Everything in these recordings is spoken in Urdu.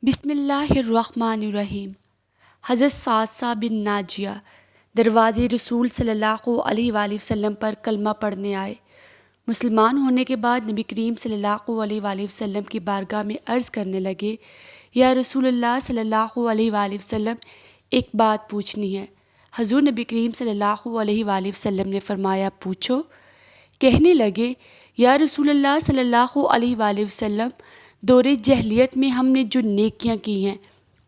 بسم اللہ الرحمن الرحیم۔ حضرت سعد بن ناجیہ دروازے رسول صلی اللہ علیہ وآلہ وسلم پر کلمہ پڑھنے آئے۔ مسلمان ہونے کے بعد نبی کریم صلی اللہ علیہ وآلہ وسلم کی بارگاہ میں عرض کرنے لگے، یا رسول اللہ صلی اللہ علیہ وآلہ وسلم، ایک بات پوچھنی ہے۔ حضور نبی کریم صلی اللہ علیہ وآلہ وسلم نے فرمایا، پوچھو۔ کہنے لگے، یا رسول اللہ صلی اللہ علیہ وآلہ وسلم، دور جہلیت میں ہم نے جو نیکیاں کی ہیں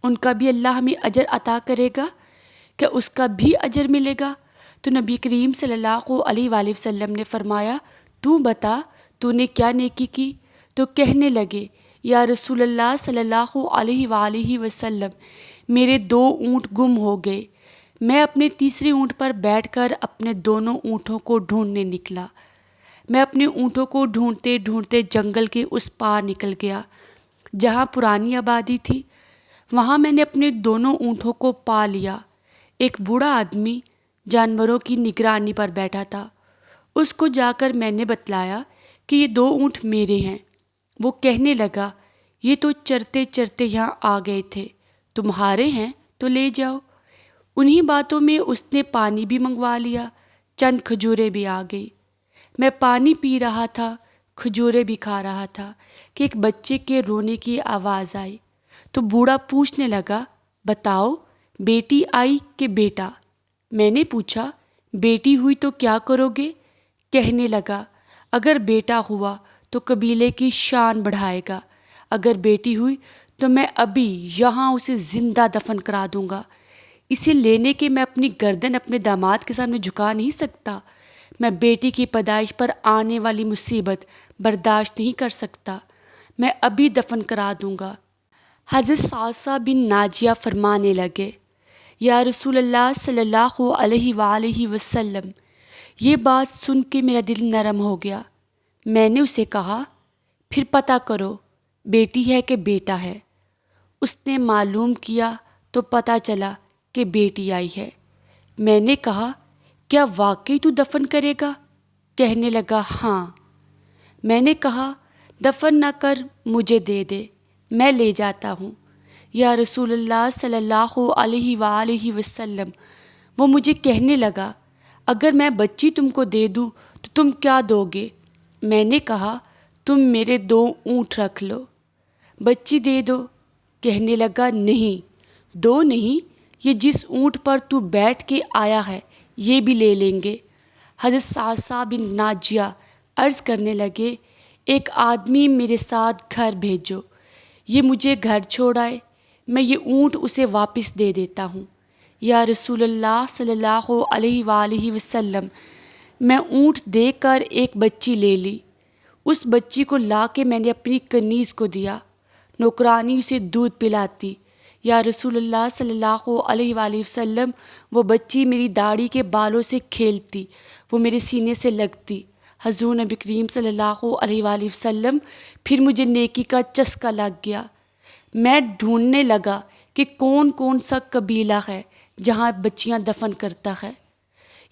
ان کا بھی اللہ ہمیں اجر عطا کرے گا؟ کیا اس کا بھی اجر ملے گا؟ تو نبی کریم صلی اللہ علیہ وآلہ وسلم نے فرمایا، تو بتا، تو نے کیا نیکی کی؟ تو کہنے لگے، یا رسول اللہ صلی اللہ علیہ وآلہ وسلم، میرے 2 اونٹ گم ہو گئے۔ میں اپنے تیسرے اونٹ پر بیٹھ کر اپنے دونوں اونٹوں کو ڈھونڈنے نکلا۔ میں اپنے اونٹوں کو ڈھونڈتے ڈھونڈتے جنگل کے اس پار نکل گیا جہاں پرانی آبادی تھی۔ وہاں میں نے اپنے دونوں اونٹوں کو پا لیا۔ ایک بوڑھا آدمی جانوروں کی نگرانی پر بیٹھا تھا۔ اس کو جا کر میں نے بتلایا کہ یہ 2 اونٹ میرے ہیں۔ وہ کہنے لگا، یہ تو چرتے چرتے یہاں آ گئے تھے، تمہارے ہیں تو لے جاؤ۔ انہی باتوں میں اس نے پانی بھی منگوا لیا، چند کھجوریں بھی آ گئی۔ میں پانی پی رہا تھا، کھجوریں بھی کھا رہا تھا کہ ایک بچے کے رونے کی آواز آئی۔ تو بوڑھا پوچھنے لگا، بتاؤ، بیٹی آئی کہ بیٹا؟ میں نے پوچھا، بیٹی ہوئی تو کیا کرو گے؟ کہنے لگا، اگر بیٹا ہوا تو قبیلے کی شان بڑھائے گا، اگر بیٹی ہوئی تو میں ابھی یہاں اسے زندہ دفن کرا دوں گا۔ اسے لینے کے میں اپنی گردن اپنے داماد کے سامنے جھکا نہیں سکتا۔ میں بیٹی کی پیدائش پر آنے والی مصیبت برداشت نہیں کر سکتا۔ میں ابھی دفن کرا دوں گا۔ حضرت سعد بن ناجیہ فرمانے لگے، یا رسول اللہ صلی اللہ علیہ وآلہ وسلم، یہ بات سن کے میرا دل نرم ہو گیا۔ میں نے اسے کہا، پھر پتہ کرو بیٹی ہے کہ بیٹا ہے۔ اس نے معلوم کیا تو پتہ چلا کہ بیٹی آئی ہے۔ میں نے کہا، کیا واقعی تو دفن کرے گا؟ کہنے لگا، ہاں۔ میں نے کہا، دفن نہ کر مجھے دے دے، میں لے جاتا ہوں۔ یا رسول اللہ صلی اللہ علیہ وآلہ وسلم، وہ مجھے کہنے لگا، اگر میں بچی تم کو دے دوں تو تم کیا دو گے؟ میں نے کہا، تم میرے 2 اونٹ رکھ لو، بچی دے دو۔ کہنے لگا، نہیں، 2 نہیں، یہ جس اونٹ پر تو بیٹھ کے آیا ہے یہ بھی لے لیں گے۔ حضرت سعد بن ناجیہ عرض کرنے لگے، ایک آدمی میرے ساتھ گھر بھیجو، یہ مجھے گھر چھوڑ آئے، میں یہ اونٹ اسے واپس دے دیتا ہوں۔ یا رسول اللہ صلی اللہ علیہ وآلہ وسلم، میں اونٹ دے کر ایک بچی لے لی۔ اس بچی کو لا کے میں نے اپنی کنیز کو دیا، نوکرانی اسے دودھ پلاتی۔ یا رسول اللہ صلی اللہ علیہ وآلہ وسلم، وہ بچی میری داڑھی کے بالوں سے کھیلتی، وہ میرے سینے سے لگتی۔ حضور نبی کریم صلی اللہ علیہ وآلہ وسلم، پھر مجھے نیکی کا چسکا لگ گیا۔ میں ڈھونڈنے لگا کہ کون کون سا قبیلہ ہے جہاں بچیاں دفن کرتا ہے۔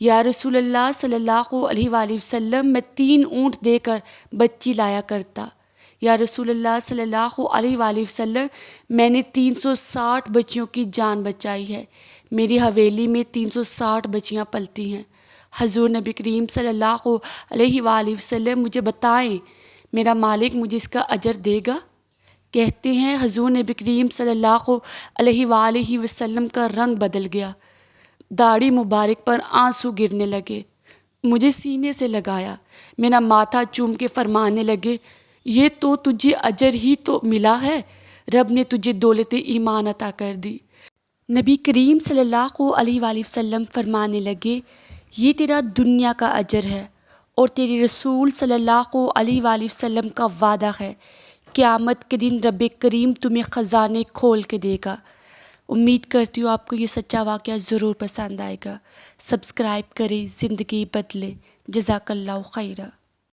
یا رسول اللہ صلی اللہ علیہ وآلہ وسلم، میں 3 اونٹ دے کر بچی لایا کرتا۔ یا رسول اللہ صلی اللہ علیہ وآلہ وسلم، میں نے 360 بچیوں کی جان بچائی ہے۔ میری حویلی میں 360 بچیاں پلتی ہیں۔ حضور نبی کریم صلی اللہ علیہ وآلہ وسلم، مجھے بتائیں، میرا مالک مجھے اس کا اجر دے گا؟ کہتے ہیں حضور نبی کریم صلی اللہ علیہ وآلہ وسلم کا رنگ بدل گیا، داڑھی مبارک پر آنسو گرنے لگے۔ مجھے سینے سے لگایا، میرا ماتھا چوم کے فرمانے لگے، یہ تو تجھے اجر ہی تو ملا ہے، رب نے تجھے دولت ایمان عطا کر دی۔ نبی کریم صلی اللہ علیہ وآلہ وسلم فرمانے لگے، یہ تیرا دنیا کا اجر ہے، اور تیرے رسول صلی اللہ علیہ وآلہ وسلم کا وعدہ ہے، قیامت کے دن رب کریم تمہیں خزانے کھول کے دے گا۔ امید کرتی ہوں آپ کو یہ سچا واقعہ ضرور پسند آئے گا۔ سبسکرائب کریں، زندگی بدلیں۔ جزاک اللہ خیرہ۔